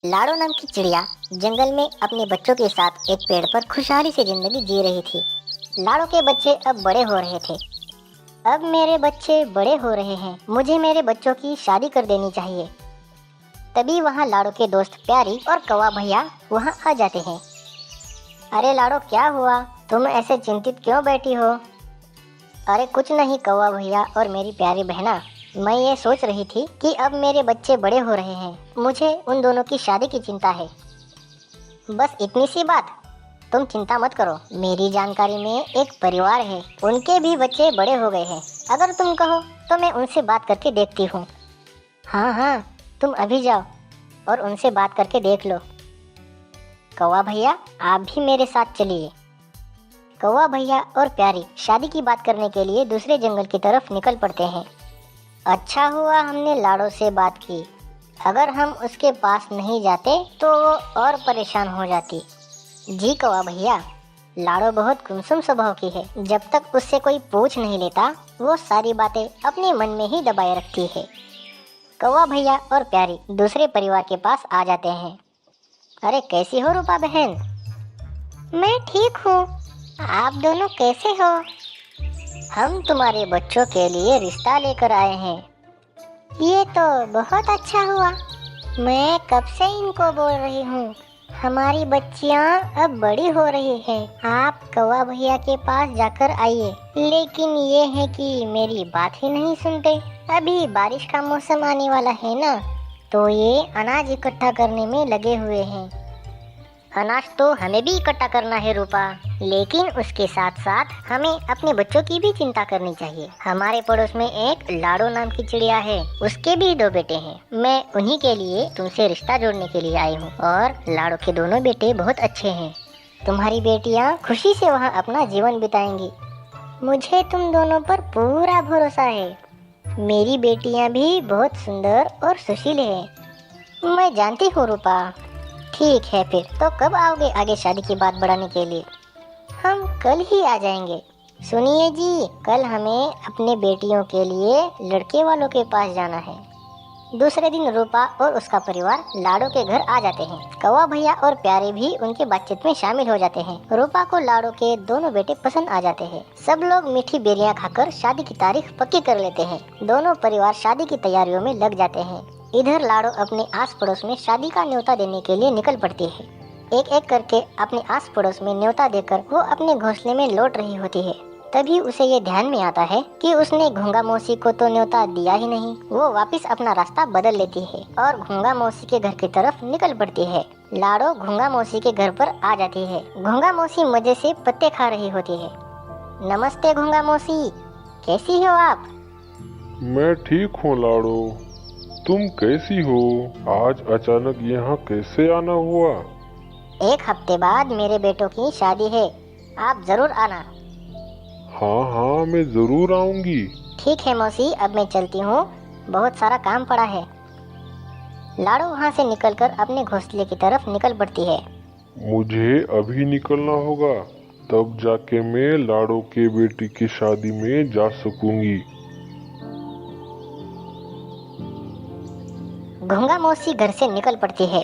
लाड़ो नाम की चिड़िया जंगल में अपने बच्चों के साथ एक पेड़ पर खुशहाली से जिंदगी जी रही थी। लाड़ो के बच्चे अब बड़े हो रहे थे। अब मेरे बच्चे बड़े हो रहे हैं, मुझे मेरे बच्चों की शादी कर देनी चाहिए। तभी वहाँ लाड़ो के दोस्त प्यारी और कौवा भैया वहाँ आ जाते हैं। अरे लाड़ो, क्या हुआ? तुम ऐसे चिंतित क्यों बैठी हो? अरे कुछ नहीं कौवा भैया और मेरी प्यारी बहना, मैं ये सोच रही थी कि अब मेरे बच्चे बड़े हो रहे हैं, मुझे उन दोनों की शादी की चिंता है। बस इतनी सी बात? तुम चिंता मत करो, मेरी जानकारी में एक परिवार है, उनके भी बच्चे बड़े हो गए हैं। अगर तुम कहो तो मैं उनसे बात करके देखती हूँ। हाँ हाँ, तुम अभी जाओ और उनसे बात करके देख लो। कौवा भैया, आप भी मेरे साथ चलिए। कौवा भैया और प्यारी शादी की बात करने के लिए दूसरे जंगल की तरफ निकल पड़ते हैं। अच्छा हुआ हमने लाड़ो से बात की, अगर हम उसके पास नहीं जाते तो वो और परेशान हो जाती। जी कौवा भैया, लाड़ो बहुत गुमसुम स्वभाव की है, जब तक उससे कोई पूछ नहीं लेता वो सारी बातें अपने मन में ही दबाए रखती है। कौवा भैया और प्यारी दूसरे परिवार के पास आ जाते हैं। अरे कैसी हो रूपा बहन? मैं ठीक हूँ, आप दोनों कैसे हो? हम तुम्हारे बच्चों के लिए रिश्ता लेकर आए हैं। ये तो बहुत अच्छा हुआ, मैं कब से इनको बोल रही हूँ, हमारी बच्चियाँ अब बड़ी हो रही हैं। आप कौवा भैया के पास जाकर आइए। लेकिन ये है कि मेरी बात ही नहीं सुनते। अभी बारिश का मौसम आने वाला है ना, तो ये अनाज इकट्ठा करने में लगे हुए हैं। अनाज तो हमें भी इकट्ठा करना है रूपा, लेकिन उसके साथ साथ हमें अपने बच्चों की भी चिंता करनी चाहिए। हमारे पड़ोस में एक लाड़ो नाम की चिड़िया है, उसके भी 2 बेटे हैं। मैं उन्हीं के लिए तुमसे रिश्ता जोड़ने के लिए आई हूँ और लाड़ो के दोनों बेटे बहुत अच्छे हैं। तुम्हारी बेटियाँ खुशी से वहाँ अपना जीवन बिताएंगी। मुझे तुम दोनों पर पूरा भरोसा है। मेरी बेटियाँ भी बहुत सुंदर और सुशील है। मैं जानती हूँ रूपा। ठीक है, फिर तो कब आओगे आगे शादी की बात बढ़ाने के लिए? हम कल ही आ जाएंगे। सुनिए जी, कल हमें अपने बेटियों के लिए लड़के वालों के पास जाना है। दूसरे दिन रूपा और उसका परिवार लाड़ो के घर आ जाते हैं। कौवा भैया और प्यारे भी उनके बातचीत में शामिल हो जाते हैं। रूपा को लाड़ो के दोनों बेटे पसंद आ जाते हैं। सब लोग मीठी बेरियां खाकर शादी की तारीख पक्की कर लेते हैं। दोनों परिवार शादी की तैयारियों में लग जाते हैं। इधर लाड़ो अपने आस पड़ोस में शादी का न्योता देने के लिए निकल पड़ती है। एक एक करके अपने आस पड़ोस में न्योता देकर वो अपने घोंसले में लौट रही होती है। तभी उसे ये ध्यान में आता है कि उसने घोंगा मौसी को तो न्योता दिया ही नहीं। वो वापस अपना रास्ता बदल लेती है और घोंगा मौसी के घर की तरफ निकल पड़ती है। लाड़ो घोंगा मौसी के घर पर आ जाती है। घोंगा मौसी मजे से पत्ते खा रही होती है। नमस्ते घोंगा मौसी, कैसी हो आप? मैं ठीक हूँ लाड़ो, तुम कैसी हो? आज अचानक यहाँ कैसे आना हुआ? एक हफ्ते बाद मेरे बेटों की शादी है, आप जरूर आना। हाँ हाँ, मैं जरूर आऊंगी। ठीक है मौसी, अब मैं चलती हूँ, बहुत सारा काम पड़ा है। लाड़ो वहाँ से निकलकर अपने घोंसले की तरफ निकल पड़ती है। मुझे अभी निकलना होगा, तब जाके मैं लाड़ो के बेटी की शादी में जा सकूंगी। घोंगा मौसी घर से निकल पड़ती है।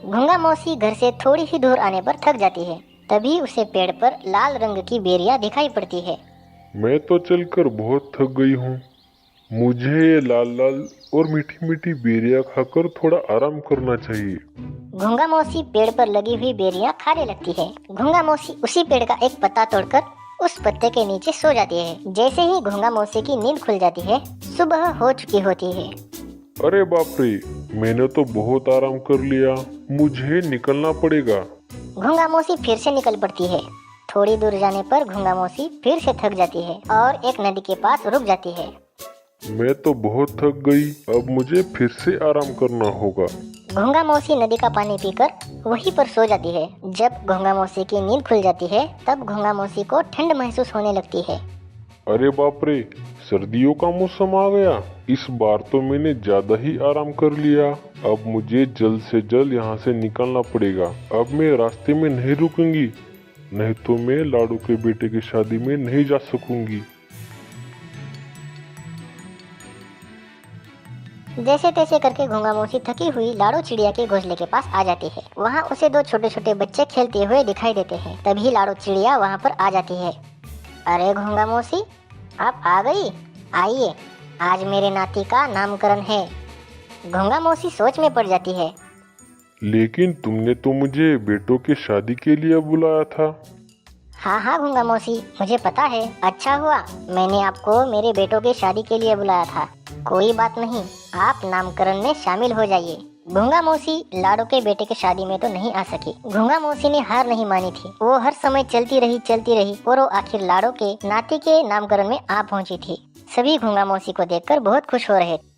घोंगा मौसी घर से थोड़ी ही दूर आने पर थक जाती है। तभी उसे पेड़ पर लाल रंग की बेरियां दिखाई पड़ती है। मैं तो चलकर बहुत थक गई हूँ, मुझे ये लाल लाल और मीठी मीठी बेरियां खाकर थोड़ा आराम करना चाहिए। घोंगा मौसी पेड़ पर लगी हुई बेरियां खाने लगती है। घोंगा मौसी उसी पेड़ का एक पत्ता तोड़कर उस पत्ते के नीचे सो जाती है। जैसे ही घोंगा मौसी की नींद खुल जाती है, सुबह हो चुकी होती है। अरे बाप रे, मैंने तो बहुत आराम कर लिया, मुझे निकलना पड़ेगा। घोंगा मौसी फिर से निकल पड़ती है। थोड़ी दूर जाने पर घोंगा मौसी फिर से थक जाती है और एक नदी के पास रुक जाती है। मैं तो बहुत थक गई, अब मुझे फिर से आराम करना होगा। घोंगा मौसी नदी का पानी पीकर वहीं पर सो जाती है। जब घोंगा मौसी की नींद खुल जाती है, तब घोंगा मौसी को ठंड महसूस होने लगती है। अरे बाप रे, सर्दियों का मौसम आ गया, इस बार तो मैंने ज्यादा ही आराम कर लिया। अब मुझे जल्द से जल्द यहाँ से निकलना पड़ेगा। अब मैं रास्ते में नहीं रुकूंगी, नहीं तो मैं लाड़ू के बेटे की शादी में नहीं जा सकूंगी। जैसे तैसे करके घोंगा मौसी थकी हुई लाड़ो चिड़िया के घोंसले के पास आ जाती है। वहाँ उसे दो छोटे छोटे बच्चे खेलते हुए दिखाई देते हैं। तभी लाड़ो चिड़िया वहाँ पर आ जाती है। अरे घोंगा मौसी, आप आ गई, आइए, आज मेरे नाती का नामकरण है। घोंगा मौसी सोच में पड़ जाती है। लेकिन तुमने तो मुझे बेटों की शादी के लिए बुलाया था। हाँ हाँ घोंगा मौसी, मुझे पता है। अच्छा हुआ मैंने आपको मेरे बेटों की शादी के लिए बुलाया था। कोई बात नहीं, आप नामकरण में शामिल हो जाइए। घोंगा मौसी लाड़ो के बेटे की शादी में तो नहीं आ सकी। घोंगा मौसी ने हार नहीं मानी थी। वो हर समय चलती रही और वो आखिर लाड़ो के नाती के नामकरण में आ पहुंची थी। सभी घोंगा मौसी को देखकर बहुत खुश हो रहे थे।